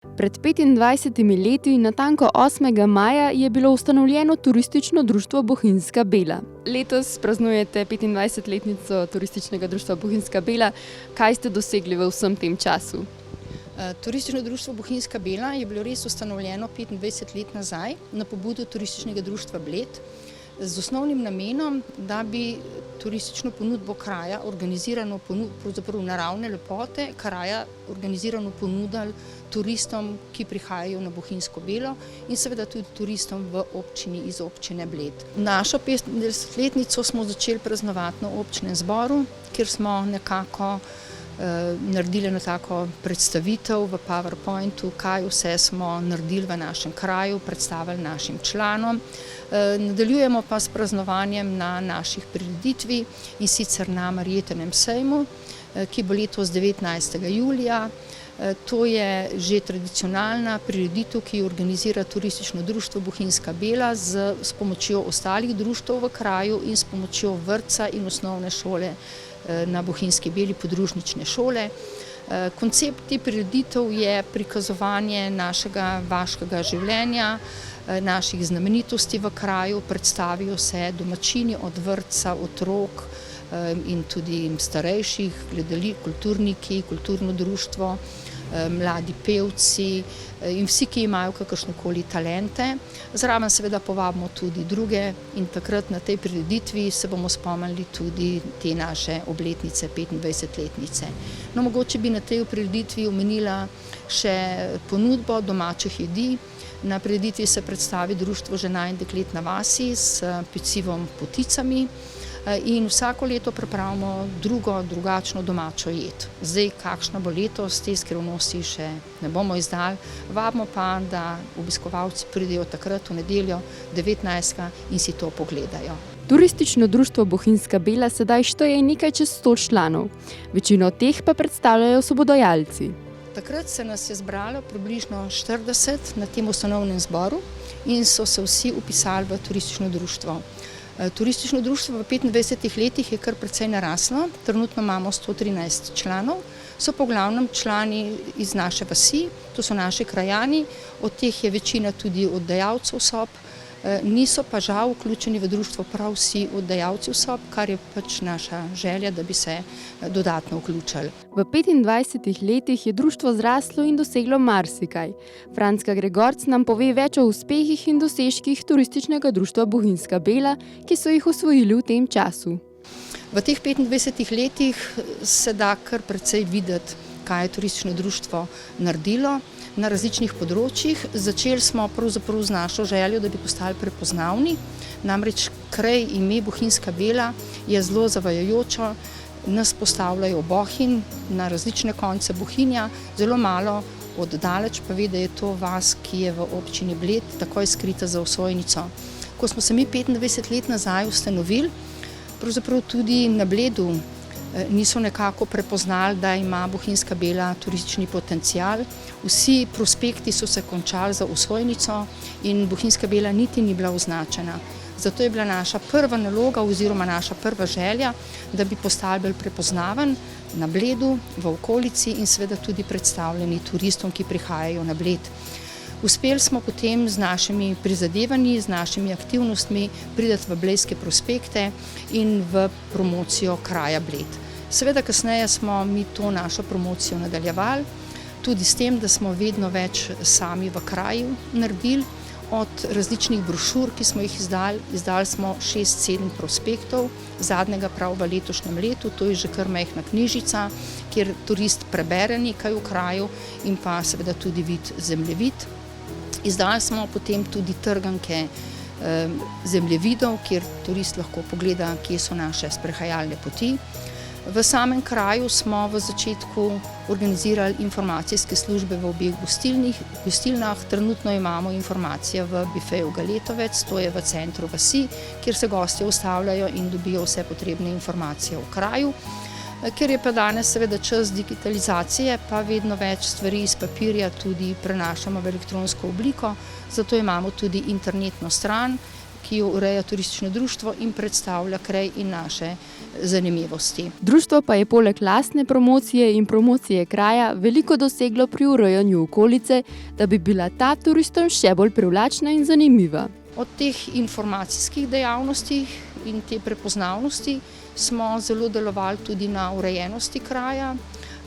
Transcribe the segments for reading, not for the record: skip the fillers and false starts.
Pred 25 leti, natanko 8. maja, je bilo ustanovljeno Turistično društvo Bohinjska Bela. Letos praznujete 25-letnico Turističnega društva Bohinjska Bela. Kaj ste dosegli v vsem tem času? Turistično društvo Bohinjska Bela je bilo res ustanovljeno 25 let nazaj na pobudo Turističnega društva Bled z osnovnim namenom, da bi turistično ponudbo kraja, organizirano pravzaprav naravne lepote kraja, organizirano ponudili turistom, ki prihajajo na Bohinjsko Belo in seveda tudi turistom v občini iz občine Bled. Našo 50-letnico smo začeli praznovati na občnem zboru, kjer smo nekako naredili eno tako predstavitev v PowerPointu, kaj vse smo naredili v našem kraju, predstavili našim članom. Nadaljujemo pa s praznovanjem na naših prireditvi in sicer na Marjetenem sejmu, ki bo letos 19. julija. To je že tradicionalna prireditev, ki jo organizira Turistično društvo Bohinjska Bela s pomočjo ostalih društev v kraju in s pomočjo vrtca in osnovne šole na Bohinjski Beli, podružnične šole. Koncept te prireditev je prikazovanje našega vaškega življenja, naših znamenitosti v kraju, predstavijo se domačini od vrtca, otrok in tudi starejših, kulturniki, kulturno društvo, mladi pevci in vsi, ki imajo kakršnekoli talente. Zraven seveda povabimo tudi druge in takrat na tej prireditvi se bomo spomnili tudi te naše obletnice, 25-letnice. No, mogoče bi na tej prireditvi omenila še ponudbo domačih jedi. Na prireditvi se predstavi Društvo žena in deklet na vasi s pecivom poticami in vsako leto pripravimo drugačno domačo jed. Zdaj, kakšna bo letos, te skrivnosti še ne bomo izdali, vabimo pa, da obiskovalci pridejo takrat v nedeljo 19. in si to pogledajo. Turistično društvo Bohinjska Bela sedaj šteje nekaj čez 100 članov. Večino teh pa predstavljajo sobodajalci. Takrat se nas je zbralo približno 40 na tem ustanovnem zboru in so se vsi vpisali v turistično društvo. Turistično društvo v 25 letih je kar precej naraslo, trenutno imamo 113 članov, so pa v glavnem člani iz naše vasi, to so naši krajani, od teh je večina tudi oddajalcev sob, niso pa žal vključeni v društvo prav vsi oddajalci sob, kar je pač naša želja, da bi se dodatno vključili. V 25 letih je društvo zraslo in doseglo marsikaj. Francka Gregorc nam pove več o uspehih in dosežkih Turističnega društva Bohinjska Bela, ki so jih osvojili v tem času. V teh 25 letih se da kar precej videti, kaj je turistično društvo naredilo na različnih področjih. Začeli smo pravzaprav z našo željo, da bi postali prepoznavni. Namreč kraj ime Bohinjska Bela je zelo zavajajočo, nas postavljajo Bohinj na različne konce Bohinja, zelo malo oddaleč pa ve, da je to vas, ki je v občini Bled, takoj skrita za Osojnico. Ko smo se mi 25 let nazaj ustanovili, pravzaprav tudi na Bledu niso nekako prepoznali, da ima Bohinjska Bela turistični potencial. Vsi prospekti so se končali za Osojnico in Bohinjska Bela niti ni bila označena. Zato je bila naša prva naloga oziroma naša prva želja, da bi postali bolj prepoznaven na Bledu, v okolici in seveda tudi predstavljeni turistom, ki prihajajo na Bled. Uspeli smo potem z našimi prizadevanji, z našimi aktivnostmi priti v blejske prospekte in v promocijo kraja Bled. Seveda kasneje smo mi to našo promocijo nadaljevali, tudi s tem, da smo vedno več sami v kraju naredili, od različnih brošur, ki smo jih izdali. Izdali smo 6-7 prospektov, zadnjega prav v letošnjem letu, to je že kar majhna knjižica, kjer turist prebere nekaj v kraju in pa seveda tudi vid zemljevid. Izdali smo potem tudi trganke zemljevidov, kjer turist lahko pogleda, kje so naše sprehajalne poti. V samem kraju smo v začetku organizirali informacijske službe v obeh gostilnah. Trenutno imamo informacije v bifeju Galetovec, to je v centru vasi, kjer se gostje ustavljajo in dobijo vse potrebne informacije o kraju. Ker je pa danes seveda čas digitalizacije, pa vedno več stvari iz papirja tudi prenašamo v elektronsko obliko, zato imamo tudi internetno stran, ki jo ureja turistično društvo in predstavlja kraj in naše zanimivosti. Društvo pa je poleg lastne promocije in promocije kraja veliko doseglo pri urejanju okolice, da bi bila ta turistom še bolj privlačna in zanimiva. Od teh informacijskih dejavnosti in te prepoznavnosti smo zelo delovali tudi na urejenosti kraja.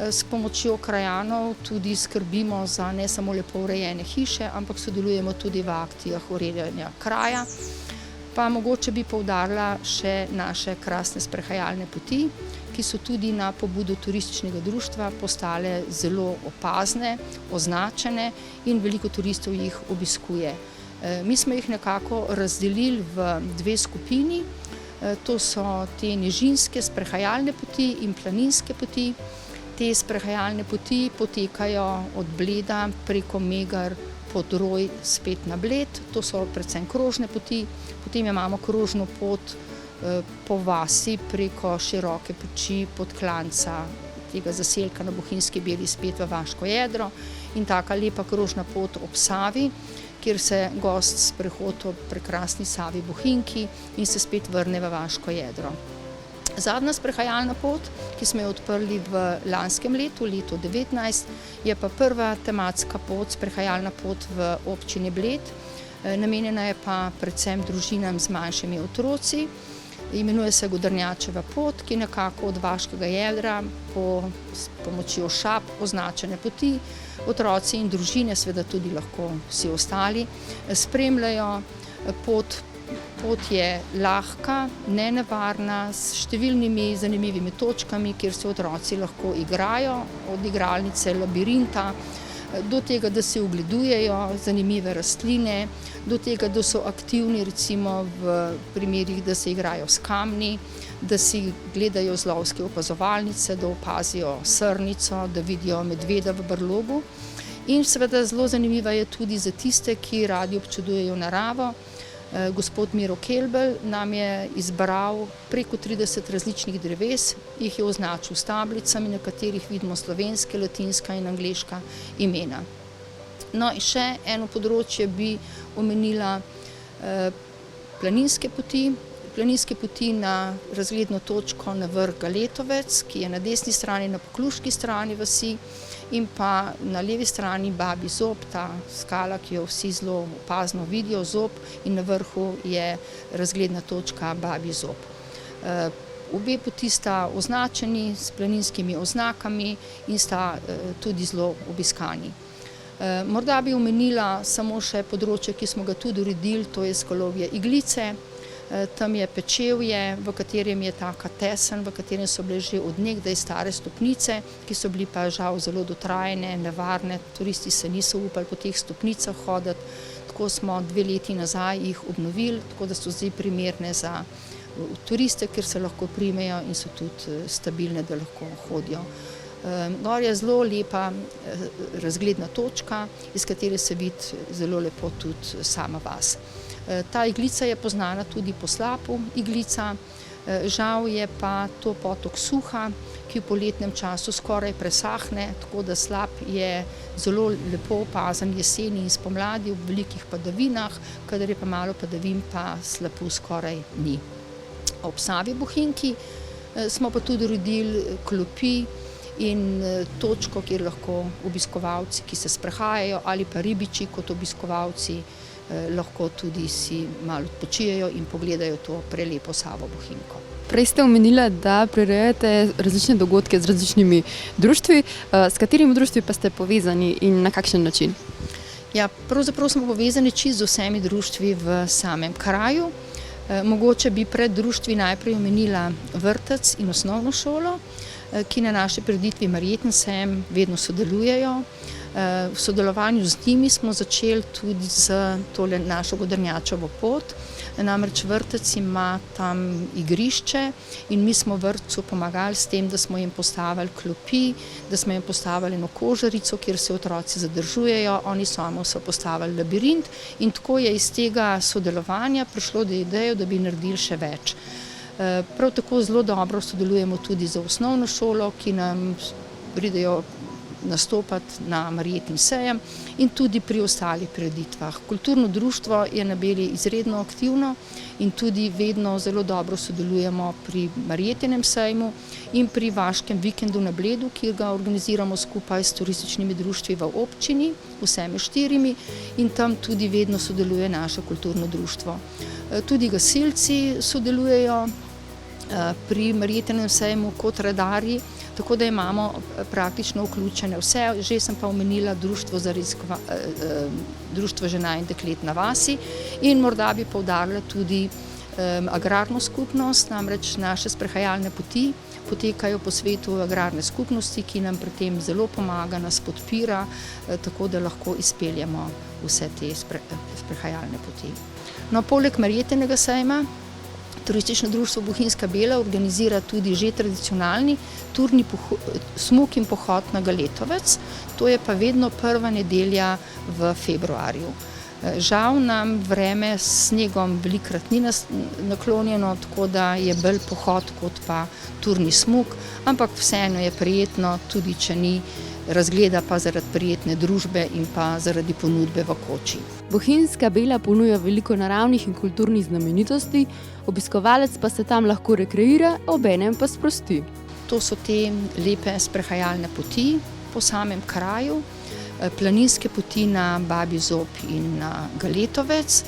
S pomočjo krajanov tudi skrbimo za ne samo lepo urejene hiše, ampak sodelujemo tudi v akcijah urejanja kraja. Pa mogoče bi poudarila še naše krasne sprehajalne poti, ki so tudi na pobudo turističnega društva postale zelo opazne, označene in veliko turistov jih obiskuje. Mi smo jih nekako razdelili v dve skupini. To so te nižinske sprehajalne poti in planinske poti. Te sprehajalne poti potekajo od Bleda preko Megar pod Roj spet na Bled. To so predvsem krožne poti. Potem imamo krožno pot po vasi preko Široke Peči pod Klanca, tega zaselka na Bohinjski Beli spet v Vaško jedro. In taka lepa krožna pot ob Savi, kjer se gost sprehodi ob prekrasni Savi Bohinjki in se spet vrne v Vaško jedro. Zadnja sprehajalna pot, ki smo jo odprli v lanskem letu, letu 2019, je pa prva tematska pot, sprehajalna pot v občini Bled. Namenjena je pa predvsem družinam z manjšimi otroci. Imenuje se Godrnjačeva pot, ki nekako od Vaškega jedra s pomočjo šap označene poti. Otroci in družine, seveda tudi lahko vsi ostali, spremljajo pot. Pot je lahka, nenevarna, s številnimi zanimivimi točkami, kjer se otroci lahko igrajo, od igralnice labirinta, do tega, da se ogledujejo zanimive rastline, do tega, da so aktivni recimo v primerih, da se igrajo s kamni, da si gledajo z lovske opazovalnice, da opazijo srnico, da vidijo medveda v brlogu. In seveda zelo zanimiva je tudi za tiste, ki radi občudujejo naravo. Gospod Miro Kelbel nam je izbral preko 30 različnih dreves, jih je označil s tablicami, na katerih vidimo slovenske, latinska in angleška imena. No in še eno področje bi omenila planinske poti. Planinske poti na razgledno točko na vrh Galetovec, ki je na desni strani, na Pokluški strani vasi, in pa na levi strani Babji zob, ta skala, ki jo vsi zelo opazno vidijo, zob, in na vrhu je razgledna točka Babji zob. Obe poti sta označeni s planinskimi oznakami in sta tudi zelo obiskani. Morda bi omenila samo še področje, ki smo ga tudi uredili, to je Skalovje Iglice. Tam je pečevje, v katerem je taka tesen, v katerem so bile že od nekdaj stare stopnice, ki so bili pa žal zelo dotrajane, nevarne, turisti se niso upali po teh stopnicah hoditi, tako smo 2 leti nazaj jih obnovili, tako da so zdaj primerne za turiste, ker se lahko primejo in so tudi stabilne, da lahko hodijo. Gor je zelo lepa razgledna točka, iz katere se vidi zelo lepo tudi sama vas. Ta iglica je poznana tudi po slapu Iglica, žal je pa to potok Suha, ki v poletnem času skoraj presahne, tako da slap je zelo lepo opazen jeseni in spomladi ob velikih padavinah, kadar je pa malo padavin, pa slapu skoraj ni. Ob Savi Bohinjki smo pa tudi uredili klopi in točko, kjer lahko obiskovalci, ki se sprehajajo, ali pa ribiči kot obiskovalci, lahko tudi si malo odpočijejo in pogledajo to prelepo Savo Bohinjko. Prej ste omenila, da prirejate različne dogodke z različnimi društvi. S katerimi društvi pa ste povezani in na kakšen način? Ja, pravzaprav smo povezani čisto z vsemi društvi v samem kraju. Mogoče bi pred društvi najprej omenila vrtec in osnovno šolo, ki na naši prireditvi Marjetin sejem vedno sodelujejo. V sodelovanju z njimi smo začeli tudi z tole našo Godrnjačevo pot. Namreč vrtec ima tam igrišče in mi smo vrtcu pomagali s tem, da smo jim postavili klopi, da smo jim postavili eno kožarico, kjer se otroci zadržujejo, oni sami so postavili labirint in tako je iz tega sodelovanja prišlo do ideje, da bi naredili še več. Prav tako zelo dobro sodelujemo tudi z osnovno šolo, ki nam pridejo nastopati na Marjetin sejem in tudi pri ostalih prireditvah. Kulturno društvo je na Beli izredno aktivno in tudi vedno zelo dobro sodelujemo pri Marjetinem sejmu in pri vaškem vikendu na Bledu, ki ga organiziramo skupaj s turističnimi društvi v občini, vsemi 4, in tam tudi vedno sodeluje naše kulturno društvo. Tudi gasilci sodelujejo pri Marjetinem sejmu kot redarji, tako da imamo praktično vključene vse. Že sem pa omenila Društvo žena in deklet na vasi in morda bi poudarila tudi agrarno skupnost, namreč naše sprehajalne poti potekajo po svetu agrarne skupnosti, ki nam pri tem zelo pomaga, nas podpira, tako da lahko izpeljemo vse te sprehajalne poti. No, poleg Marjetinega sejma Turistično društvo Bohinjska Bela organizira tudi že tradicionalni turni smuk in pohod na Galetovec, to je pa vedno prva nedelja v februarju. Žal nam vreme s snegom velikokrat ni naklonjeno, tako da je bolj pohod kot pa turni smuk, ampak vseeno je prijetno, tudi če ni razgleda, pa zaradi prijetne družbe in pa zaradi ponudbe v koči. Bohinjska Bela ponuja veliko naravnih in kulturnih znamenitosti, obiskovalec pa se tam lahko rekreira, obenem pa sprosti. To so te lepe sprehajalne poti po samem kraju, planinske poti na Babji Zob in na Galetovec.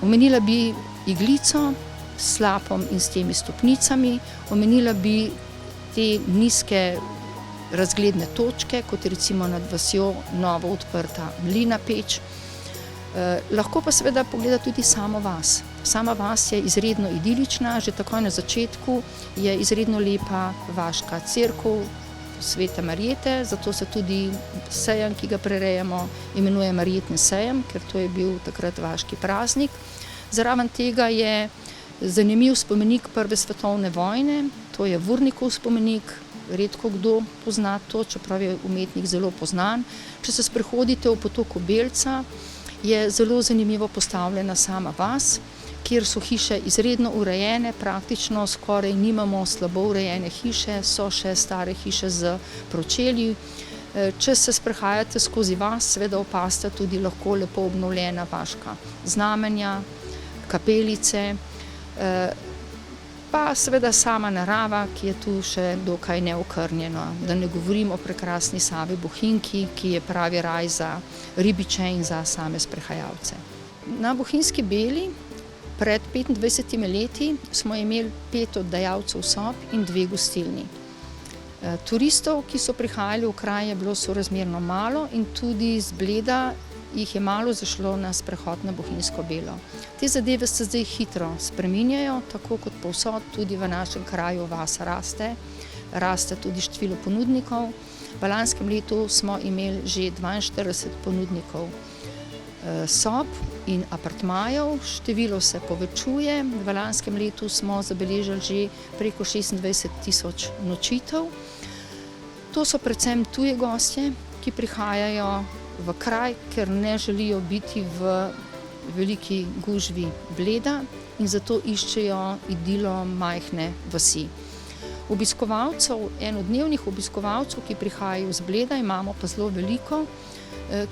Omenila bi iglico s slapom in s temi stopnicami, omenila bi te nizke razgledne točke, kot recimo nad vasjo novo odprta Mlina Peč. Lahko pa seveda pogleda tudi samo vas. Sama vas je izredno idilična, že takoj na začetku je izredno lepa vaška cerkev Svete Marjete, zato se tudi sejem, ki ga prirejamo, imenuje Marjetin sejem, ker to je bil takrat vaški praznik. Zraven tega je zanimiv spomenik Prve svetovne vojne, to je Vurnikov spomenik, redko kdo pozna to, čeprav je umetnik zelo poznan. Če se sprehodite v potoku Belca, je zelo zanimivo postavljena sama vas, kjer so hiše izredno urejene, praktično skoraj nimamo slabo urejene hiše, so še stare hiše z pročelji. Če se sprehajate skozi vas, seveda opazite tudi lahko lepo obnovljena vaška znamenja, kapelice, pa seveda sama narava, ki je tu še dokaj neokrnjena. Da ne govorim o prekrasni Savi Bohinjki, ki je pravi raj za ribiče in za same sprehajalce. Na Bohinjski Beli pred 25 leti smo imeli 5 oddajalcev sob in 2 gostilni. Turistov, ki so prihajali v kraj, je bilo sorazmerno malo in tudi z Bleda jih je malo zašlo na sprehod na Bohinjsko Belo. Te zadeve se zdaj hitro spreminjajo, tako kot povsod, tudi v našem kraju vas raste tudi število ponudnikov. V lanskem letu smo imeli že 42 ponudnikov sob in apartmajev, število se povečuje. V lanskem letu smo zabeležili že preko 26.000 nočitev. To so predvsem tuje gostje, ki prihajajo v kraj, ker ne želijo biti v veliki gužvi Bleda in zato iščejo idilo majhne vasi. Obiskovalcev, enodnevnih obiskovalcev, ki prihajajo z Bleda, imamo pa zelo veliko,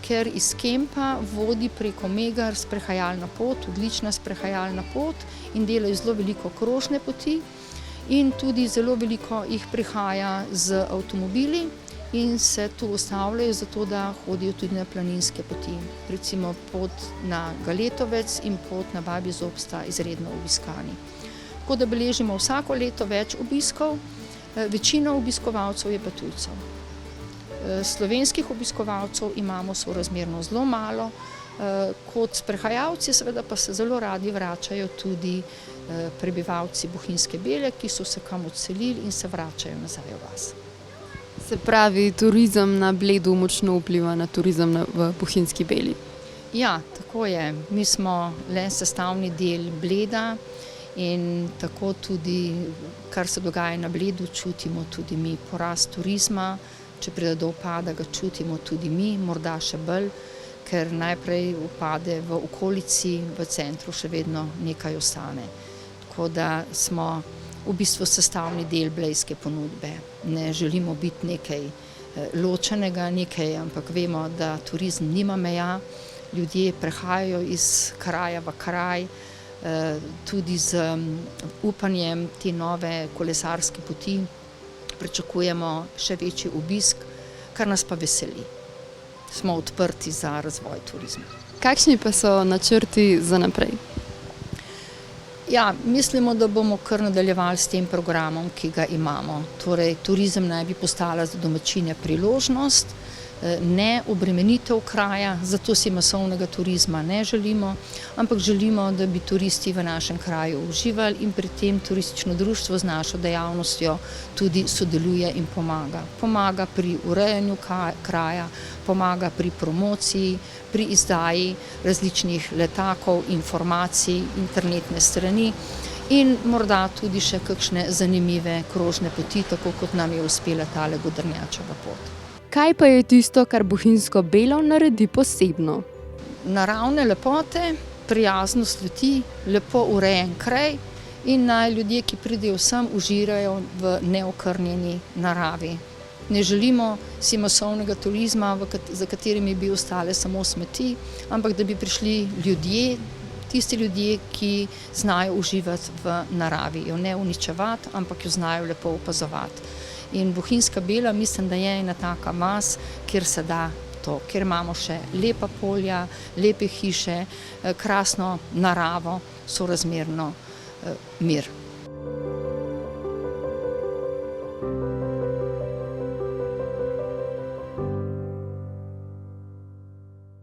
ker iz Kempa vodi preko Megar sprehajalna pot, odlična sprehajalna pot in delajo zelo veliko krožne poti in tudi zelo veliko jih prihaja z avtomobili in se tu ustavljajo zato, da hodijo tudi na planinske poti. Recimo pot na Galetovec in pot na Babji Zob sta izredno obiskani. Tako da beležimo vsako leto več obiskov, večina obiskovalcev je pa tujcev. Slovenskih obiskovalcev imamo sorazmerno zelo malo, kot sprehajalci seveda pa se zelo radi vračajo tudi prebivalci Bohinjske Bele, ki so se kam odselili in se vračajo nazaj v vas. Se pravi, turizem na Bledu močno vpliva na turizem v Bohinjski Beli? Ja, tako je. Mi smo le sestavni del Bleda in tako tudi, kar se dogaja na Bledu, čutimo tudi mi porast turizma. Če pride do upada, ga čutimo tudi mi, morda še bolj, ker najprej upade v okolici, v centru še vedno nekaj ostane. Tako da smo v bistvu sestavni del blejske ponudbe. Ne želimo biti nekaj ločenega, ampak vemo, da turizem nima meja, ljudje prehajajo iz kraja v kraj, tudi z upanjem te nove kolesarske poti pričakujemo še večji obisk, kar nas pa veseli. Smo odprti za razvoj turizma. Kakšni pa so načrti za naprej? Ja, mislimo, da bomo kar nadaljevali s tem programom, ki ga imamo. Torej, turizem naj bi postala za domačine priložnost, ne obremenitev kraja, zato si masovnega turizma ne želimo, ampak želimo, da bi turisti v našem kraju uživali in pri tem turistično društvo z našo dejavnostjo tudi sodeluje in pomaga. Pomaga pri urejanju kraja, pomaga pri promociji, pri izdaji različnih letakov, informacij, internetne strani in morda tudi še kakšne zanimive krožne poti, tako kot nam je uspela tale Godrnjačeva pot. Kaj pa je tisto, kar Bohinjsko Belo naredi posebno? Naravne lepote, prijaznost ljudi, lepo urejen kraj in naj ljudje, ki pridejo sem, užirajo v neokrnjeni naravi. Ne želimo si masovnega turizma, za katerimi bi ostale samo smeti, ampak da bi prišli ljudje, tisti ljudje, ki znajo uživati v naravi, jo ne uničevati, ampak jo znajo lepo opazovati. In Bohinjska Bela mislim, da je ena taka vas, kjer se da to, kjer imamo še lepa polja, lepe hiše, krasno naravo, sorazmerno mir.